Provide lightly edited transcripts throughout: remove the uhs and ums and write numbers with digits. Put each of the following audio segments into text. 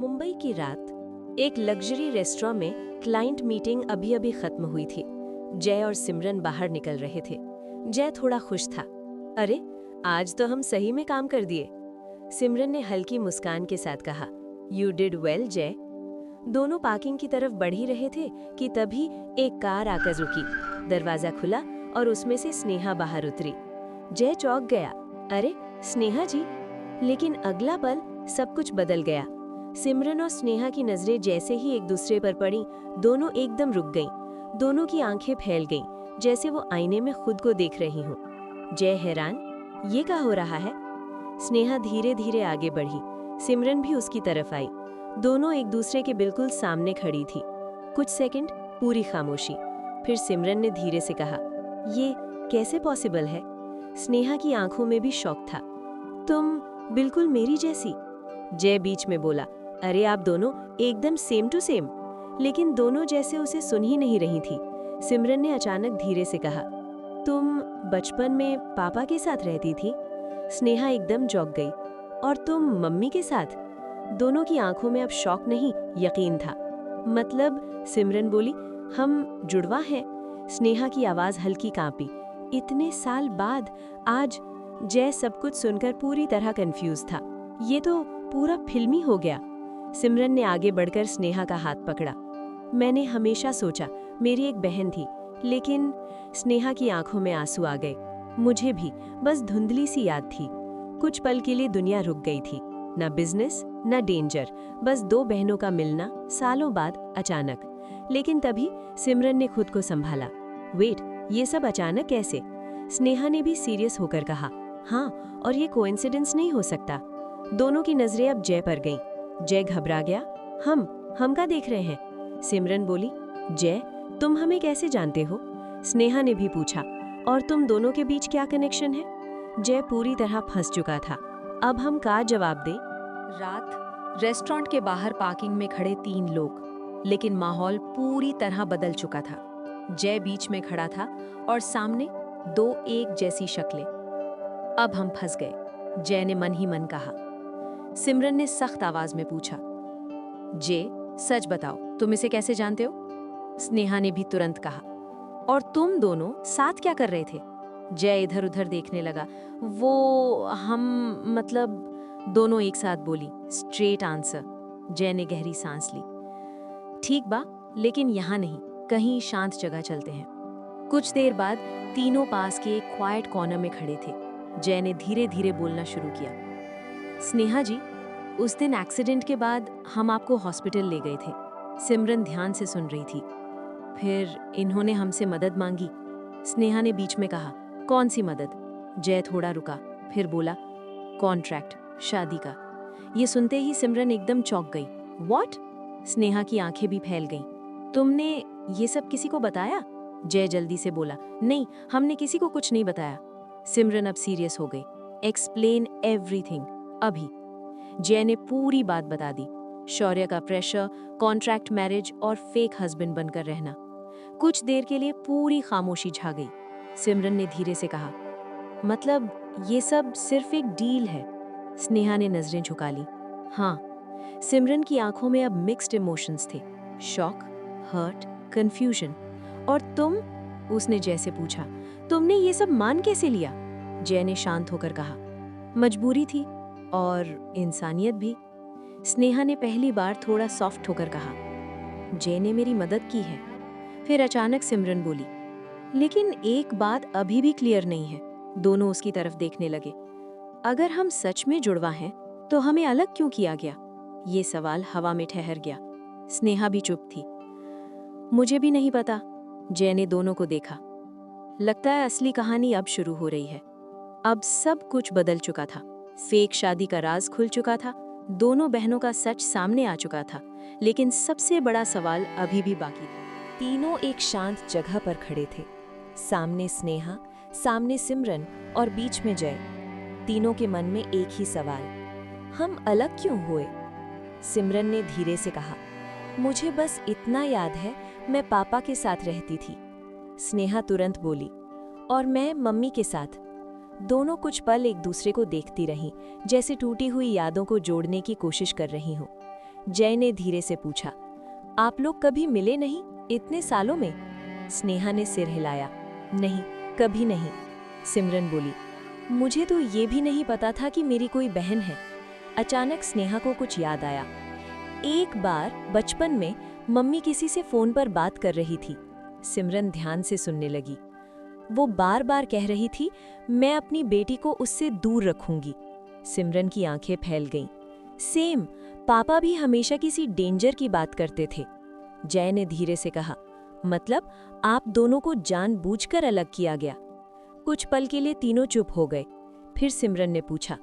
मुंबई की रात एक लग्जरी रेस्टोरेंट में क्लाइंट मीटिंग अभी खत्म हुई थी। जय और सिमरन बाहर निकल रहे थे। जय थोड़ा खुश था। अरे, आज तो हम सही में काम कर दिए। सिमरन ने हल्की मुस्कान के साथ कहा, यू डिड वेल जय। दोनों पार्किंग की तरफ बढ़ ही रहे थे कि तभी एक कार आकर रुकी। दरवाजा खुला और उसमें से स्नेहा बाहर उतरी। जय चौंक गया, अरे स्नेहा जी। लेकिन अगला पल सब कुछ बदल गया। सिमरन और स्नेहा की नजरें जैसे ही एक दूसरे पर पड़ी, दोनों एकदम रुक गईं। दोनों की आंखें फैल गईं, जैसे वो आईने में खुद को देख रही हों। जय हैरान, ये क्या हो रहा है? स्नेहा धीरे धीरे आगे बढ़ी। सिमरन भी उसकी तरफ आई। दोनों एक दूसरे के बिल्कुल सामने खड़ी थी। कुछ सेकंड पूरी खामोशी। फिर सिमरन ने धीरे से कहा, ये कैसे पॉसिबल है? स्नेहा की आंखों में भी शौक था। तुम बिल्कुल मेरी जैसी। जय बीच में बोला, अरे आप दोनों एकदम सेम टू सेम। लेकिन दोनों जैसे उसे सुन ही नहीं रही थी। सिमरन ने अचानक धीरे से कहा, तुम बचपन में पापा के साथ रहती थी? स्नेहा एकदम चौंक गई। और तुम मम्मी के साथ? दोनों की आंखों में अब शौक नहीं, यकीन था। मतलब, सिमरन बोली, हम जुड़वा हैं। स्नेहा की आवाज हल्की कांपी। इतने साल बाद आज? जय सब कुछ सुनकर पूरी तरह कंफ्यूज था। ये तो पूरा फिल्मी हो गया। सिमरन ने आगे बढ़कर स्नेहा का हाथ पकड़ा। मैंने हमेशा सोचा मेरी एक बहन थी, लेकिन स्नेहा की आंखों में आंसू आ गए। मुझे भी बस धुंधली सी याद थी। कुछ पल के लिए दुनिया रुक गई थी। ना बिजनेस, ना डेंजर, बस दो बहनों का मिलना सालों बाद अचानक। लेकिन तभी सिमरन ने खुद को संभाला। वेट, ये सब अचानक कैसे? स्नेहा ने भी सीरियस होकर कहा, हाँ, और ये कोइंसिडेंस नहीं हो सकता। दोनों की नजरें अब जय पर गईं। जय घबरा गया। हम क्या देख रहे हैं? सिमरन बोली, जय, तुम हमें कैसे जानते हो? स्नेहा ने भी पूछा, और तुम दोनों के बीच क्या कनेक्शन है? जय पूरी तरह फंस चुका था। अब हम का जवाब दें? रात रेस्टोरेंट के बाहर पार्किंग में खड़े 3 लोग, लेकिन माहौल पूरी तरह बदल चुका था। जय बीच में खड़ा था और सामने 2 एक जैसी शक्लें। अब हम फंस गए, जय ने मन ही मन कहा। सिमरन ने सख्त आवाज में पूछा, जय, सच बताओ, तुम इसे कैसे जानते हो? स्नेहा ने भी तुरंत कहा, और तुम दोनों साथ क्या कर रहे थे? जय इधर उधर देखने लगा। वो हम मतलब, दोनों एक साथ बोली, स्ट्रेट आंसर। जय ने गहरी सांस ली। ठीक बा, लेकिन यहाँ नहीं, कहीं शांत जगह चलते हैं। कुछ देर बाद तीनों पास के एक क्वाइट कॉर्नर में खड़े थे। जय ने धीरे धीरे बोलना शुरू किया, स्नेहा जी, उस दिन एक्सीडेंट के बाद हम आपको हॉस्पिटल ले गए थे। सिमरन ध्यान से सुन रही थी। फिर इन्होंने हमसे मदद मांगी। स्नेहा ने बीच में कहा, कौन सी मदद? जय थोड़ा रुका, फिर बोला, कॉन्ट्रैक्ट, शादी का। ये सुनते ही सिमरन एकदम चौंक गई। व्हाट? स्नेहा की आंखें भी फैल गईं। तुमने ये सब किसी को बताया? जय जल्दी से बोला, नहीं, हमने किसी को कुछ नहीं बताया। सिमरन अब सीरियस हो गई। एक्सप्लेन एवरीथिंग, अभी। जय ने पूरी बात बता दी। शौर्य का प्रेशर, कॉन्ट्रैक्ट मैरिज और फेक हस्बैंड बनकर रहना। कुछ देर के लिए पूरी खामोशी छा गई। सिमरन ने धीरे से कहा, मतलब ये सब सिर्फ एक डील है? स्नेहा ने नजरें झुका ली। हाँ। सिमरन की आंखों में अब मिक्स्ड इमोशंस थे, शॉक, हर्ट, कंफ्यूजन। और तुम? उसने जैसे पूछा, तुमने ये सब मान कैसे लिया? जय ने शांत होकर कहा, मजबूरी थी और इंसानियत भी। स्नेहा ने पहली बार थोड़ा सॉफ्ट होकर कहा, जय ने मेरी मदद की है। फिर अचानक सिमरन बोली, लेकिन एक बात अभी भी क्लियर नहीं है। दोनों उसकी तरफ देखने लगे। अगर हम सच में जुड़वा हैं, तो हमें अलग क्यों किया गया? ये सवाल हवा में ठहर गया। स्नेहा भी चुप थी। मुझे भी नहीं पता। जय ने दोनों को देखा। लगता है असली कहानी अब शुरू हो रही है। अब सब कुछ बदल चुका था। फेक शादी का राज खुल चुका था। दोनों बहनों का सच सामने आ चुका था। लेकिन सबसे बड़ा सवाल अभी भी बाकी था। तीनों एक शांत जगह पर खड़े थे। सामने स्नेहा, सामने सिमरन और बीच में जय। तीनों के मन में एक ही सवाल, हम अलग क्यों हुए? सिमरन ने धीरे से कहा, मुझे बस इतना याद है, मैं पापा के साथ रहती थी। स्नेहा तुरंत बोली, और मैं मम्मी के साथ। दोनों कुछ पल एक दूसरे को देखती रहीं, जैसे टूटी हुई यादों को जोड़ने की कोशिश कर रही हों। जय ने धीरे से पूछा, आप लोग कभी मिले नहीं इतने सालों में? स्नेहा ने सिर हिलाया, नहीं, कभी नहीं। सिमरन बोली, मुझे तो ये भी नहीं पता था कि मेरी कोई बहन है। अचानक स्नेहा को कुछ याद आया। एक बार बचपन में मम्मी किसी से फोन पर बात कर रही थी। सिमरन ध्यान से सुनने लगी। वो बार बार कह रही थी, मैं अपनी बेटी को उससे दूर रखूंगी। सिमरन की आंखें फैल गईं। सेम, पापा भी हमेशा किसी डेंजर की बात करते थे। जय ने धीरे से कहा, मतलब आप दोनों को जानबूझकर अलग किया गया? कुछ पल के लिए तीनों चुप हो गए। फिर सिमरन ने पूछा,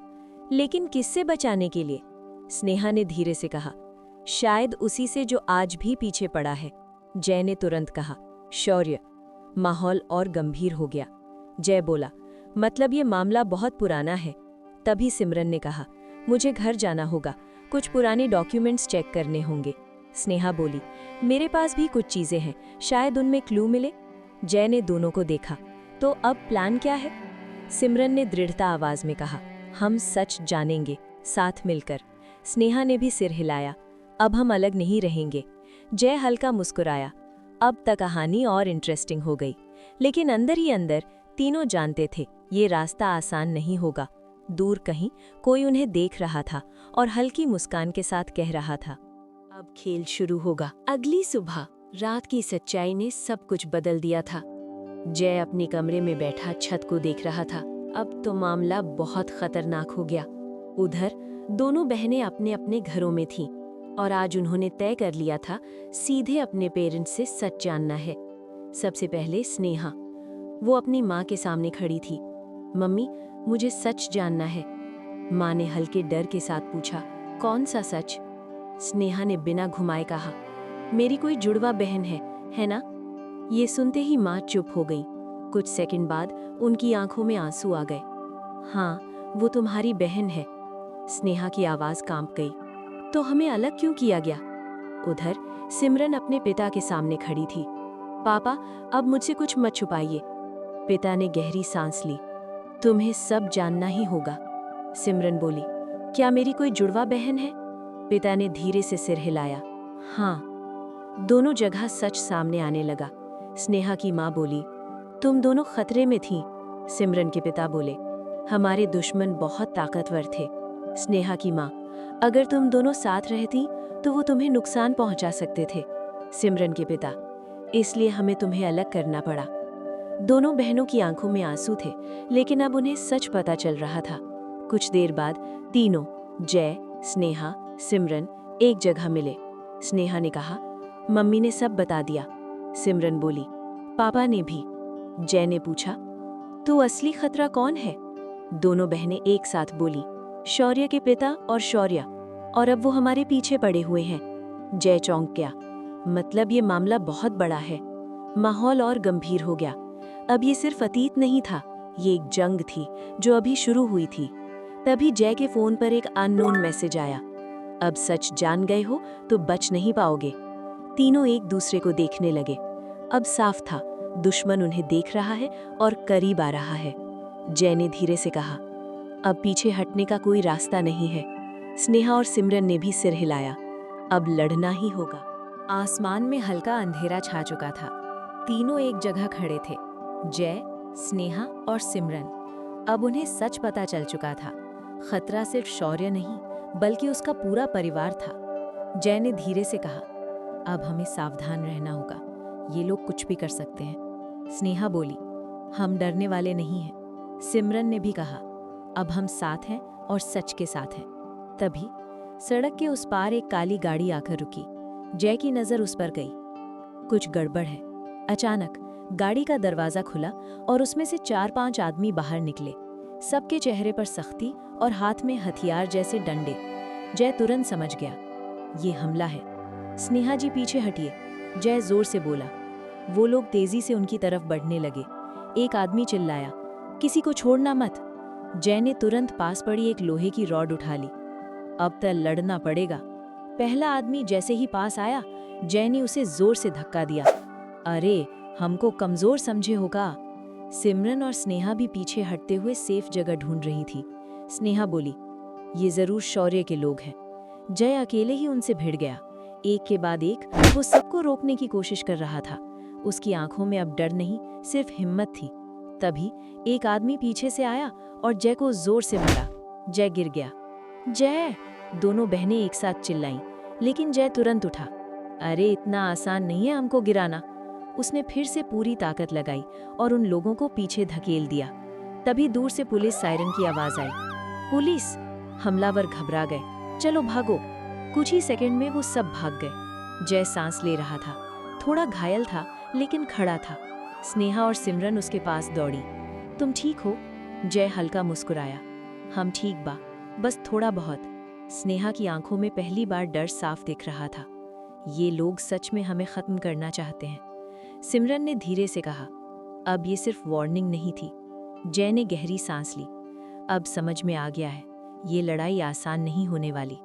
लेकिन किससे बचाने के लिए? स्नेहा ने धीरे से कहा, शायद उसी से जो आज भी पीछे पड़ा है। जय ने तुरंत कहा, शौर्य। माहौल और गंभीर हो गया। जय बोला, मतलब ये मामला बहुत पुराना है। तभी सिमरन ने कहा, मुझे घर जाना होगा, कुछ पुराने डॉक्यूमेंट्स चेक करने होंगे। स्नेहा बोली, मेरे पास भी कुछ चीजें हैं, शायद उनमें क्लू मिले। जय ने दोनों को देखा, तो अब प्लान क्या है? सिमरन ने दृढ़ता आवाज में कहा, हम सच जानेंगे, साथ मिलकर। स्नेहा ने भी सिर हिलाया, अब हम अलग नहीं रहेंगे। जय हल्का मुस्कुराया, अब तक कहानी और इंटरेस्टिंग हो गई। लेकिन अंदर ही अंदर तीनों जानते थे, ये रास्ता आसान नहीं होगा। दूर कहीं कोई उन्हें देख रहा था और हल्की मुस्कान के साथ कह रहा था, अब खेल शुरू होगा। अगली सुबह रात की सच्चाई ने सब कुछ बदल दिया था। जय अपने कमरे में बैठा छत को देख रहा था। अब तो मामला बहुत खतरनाक हो गया। उधर दोनों बहनें अपने अपने घरों में थीं और आज उन्होंने तय कर लिया था सीधे अपने पेरेंट्स से सच जानना है। सबसे पहले स्नेहा, वो अपनी माँ के सामने खड़ी थी। मम्मी, मुझे सच जानना है। माँ ने हल्के डर के साथ पूछा, कौन सा सच? स्नेहा ने बिना घुमाए कहा, मेरी कोई जुड़वा बहन है ना? ये सुनते ही माँ चुप हो गई। कुछ सेकंड बाद उनकी आंखों में आंसू आ गए। हाँ, वो तुम्हारी बहन है। स्नेहा की आवाज कांप गई। तो हमें अलग क्यों किया गया? उधर सिमरन अपने पिता के सामने खड़ी थी। पापा, अब मुझसे कुछ मत छुपाइए। पिता ने गहरी सांस ली। तुम्हें सब जानना ही होगा। सिमरन बोली, क्या मेरी कोई जुड़वा बहन है? पिता ने धीरे से सिर हिलाया। हाँ। दोनों जगह सच सामने आने लगा। स्नेहा की माँ बोली, तुम दोनों खतरे में थीं। सिमरन के पिता बोले, हमारे दुश्मन बहुत ताकतवर थे। स्नेहा की माँ, अगर तुम दोनों साथ रहती तो वो तुम्हें नुकसान पहुंचा सकते थे। सिमरन के पिता, इसलिए हमें तुम्हें अलग करना पड़ा। दोनों बहनों की आंखों में आंसू थे, लेकिन अब उन्हें सच पता चल रहा था। कुछ देर बाद तीनों, जय, स्नेहा, सिमरन, एक जगह मिले। स्नेहा ने कहा, मम्मी ने सब बता दिया। सिमरन बोली, पापा ने भी। जय ने पूछा, तो असली खतरा कौन है? दोनों बहनें एक साथ बोली, शौर्य के पिता और शौर्य, और अब वो हमारे पीछे पड़े हुए हैं। जय चौंक गया, मतलब ये मामला बहुत बड़ा है। माहौल और गंभीर हो गया। अब ये सिर्फ अतीत नहीं था, ये एक जंग थी जो अभी शुरू हुई थी। तभी जय के फोन पर एक अननोन मैसेज आया, अब सच जान गए हो तो बच नहीं पाओगे। तीनों एक दूसरे को देखने लगे। अब साफ था, दुश्मन उन्हें देख रहा है और करीब आ रहा है। जय ने धीरे से कहा, अब पीछे हटने का कोई रास्ता नहीं है। स्नेहा और सिमरन ने भी सिर हिलाया, अब लड़ना ही होगा। आसमान में हल्का अंधेरा छा चुका था। तीनों एक जगह खड़े थे, जय, स्नेहा और सिमरन। अब उन्हें सच पता चल चुका था। खतरा सिर्फ शौर्य नहीं, बल्कि उसका पूरा परिवार था। जय ने धीरे से कहा, अब हमें सावधान रहना होगा, ये लोग कुछ भी कर सकते हैं। स्नेहा बोली, हम डरने वाले नहीं हैं। सिमरन ने भी कहा, अब हम साथ हैं और सच के साथ हैं। तभी सड़क के उस पार एक काली गाड़ी आकर रुकी। जय की नजर उस पर गई। कुछ गड़बड़ है। अचानक गाड़ी का दरवाजा खुला और उसमें से 4-5 आदमी बाहर निकले। सबके चेहरे पर सख्ती और हाथ में हथियार जैसे डंडे। जय तुरंत समझ गया, ये हमला है। स्नेहा जी पीछे हटिए, जय जोर से बोला। वो लोग तेजी से उनकी तरफ बढ़ने लगे। एक आदमी चिल्लाया, किसी को छोड़ना मत। जय ने तुरंत पास पड़ी एक लोहे की रॉड उठा ली। अब तक लड़ना पड़ेगा। पहला आदमी जैसे ही पास आया, जय ने उसे जोर से धक्का दिया। अरे, हमको कमजोर समझे होगा। सिमरन और स्नेहा भी पीछे हटते हुए सेफ जगह ढूंढ रही थी। स्नेहा बोली, ये जरूर शौर्य के लोग हैं। जय अकेले ही उनसे भिड़ गया। एक के बाद एक वो सबको रोकने की कोशिश कर रहा था। उसकी आंखों में अब डर नहीं, सिर्फ हिम्मत थी। तभी एक आदमी पीछे से आया और जय को जोर से मारा। जय गिर गया। जय! दोनों बहनें एक साथ चिल्लाईं, लेकिन जय तुरंत उठा। अरे इतना आसान नहीं है हमको गिराना। उसने फिर से पूरी ताकत लगाई और उन लोगों को पीछे धकेल दिया। तभी दूर से पुलिस सायरन की आवाज आई। पुलिस! हमलावर घबरा गए। चलो भागो। कुछ ही सेकंड में वो सब भाग गए। जय सांस ले रहा था, थोड़ा घायल था लेकिन खड़ा था। स्नेहा और सिमरन उसके पास दौड़ी। तुम ठीक हो? जय हल्का मुस्कुराया। हम ठीक बा, बस थोड़ा बहुत। स्नेहा की आंखों में पहली बार डर साफ दिख रहा था। ये लोग सच में हमें खत्म करना चाहते हैं। सिमरन ने धीरे से कहा। अब ये सिर्फ वार्निंग नहीं थी। जय ने गहरी सांस ली। अब समझ में आ गया है, ये लड़ाई आसान नहीं होने वाली।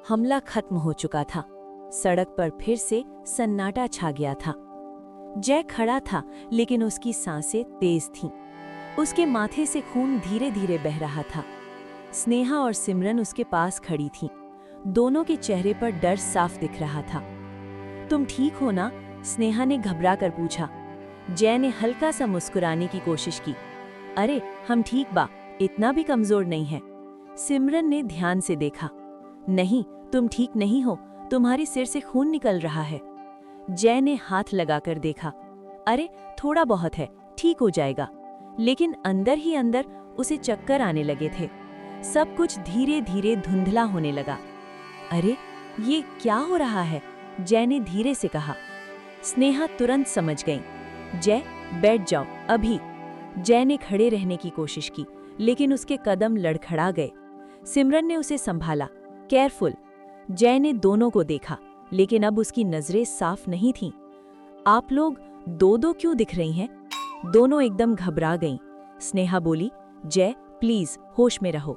हमला खत्म हो चुका था। सड़क पर फिर से सन्नाटा छा गया था। जय खड़ा था, लेकिन उसकी सांसें तेज थीं। उसके माथे से खून धीरे धीरे बह रहा था। स्नेहा और सिमरन उसके पास खड़ी थीं। दोनों के चेहरे पर डर साफ दिख रहा था। तुम ठीक हो ना? स्नेहा ने घबराकर पूछा। जय ने हल्का सा मुस्कुराने की कोशिश की। अरे हम ठीक बा, इतना भी कमजोर नहीं है। सिमरन ने ध्यान से देखा। नहीं, तुम ठीक नहीं हो, तुम्हारे सिर से खून निकल रहा है। जय ने हाथ लगाकर देखा। अरे थोड़ा बहुत है, ठीक हो जाएगा। लेकिन अंदर ही अंदर उसे चक्कर आने लगे थे। सब कुछ धीरे धीरे धुंधला होने लगा। अरे ये क्या हो रहा है? जय ने धीरे से कहा। स्नेहा तुरंत समझ गई। जय बैठ जाओ अभी। जय ने खड़े रहने की कोशिश की, लेकिन उसके कदम लड़खड़ा गए। सिमरन ने उसे संभाला। केयरफुल। जय ने दोनों को देखा, लेकिन अब उसकी नजरें साफ नहीं थीं। आप लोग दो दो क्यों दिख रही हैं? दोनों एकदम घबरा गईं। स्नेहा बोली, जय प्लीज होश में रहो।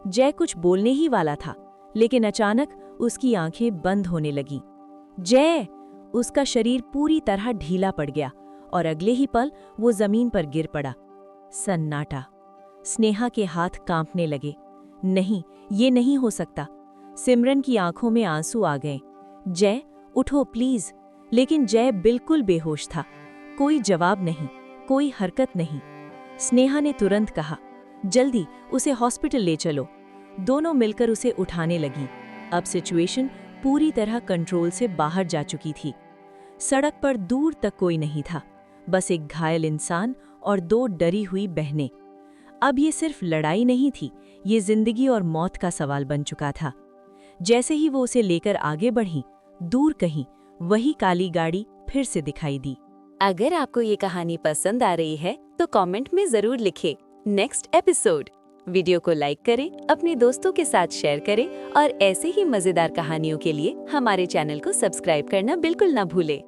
जय कुछ बोलने ही वाला था, लेकिन अचानक उसकी आंखें बंद होने लगीं। जय! उसका शरीर पूरी तरह ढीला पड़ गया और अगले ही पल वो जमीन पर गिर पड़ा। सन्नाटा। स्नेहा के हाथ कांपने लगे। नहीं, ये नहीं हो सकता। सिमरन की आंखों में आंसू आ गए। जय उठो प्लीज। लेकिन जय बिल्कुल बेहोश था। कोई जवाब नहीं, कोई हरकत नहीं। स्नेहा ने तुरंत कहा, जल्दी उसे हॉस्पिटल ले चलो। दोनों मिलकर उसे उठाने लगीं। अब सिचुएशन पूरी तरह कंट्रोल से बाहर जा चुकी थी। सड़क पर दूर तक कोई नहीं था, बस एक घायल इंसान और दो डरी हुई बहनें। अब ये सिर्फ लड़ाई नहीं थी, ये जिंदगी और मौत का सवाल बन चुका था। जैसे ही वो उसे लेकर आगे बढ़ी, दूर कहीं वही काली गाड़ी फिर से दिखाई दी। अगर आपको ये कहानी पसंद आ रही है तो कमेंट में जरूर लिखें नेक्स्ट एपिसोड। वीडियो को लाइक करें, अपने दोस्तों के साथ शेयर करें और ऐसे ही मजेदार कहानियों के लिए हमारे चैनल को सब्सक्राइब करना बिल्कुल ना भूलें।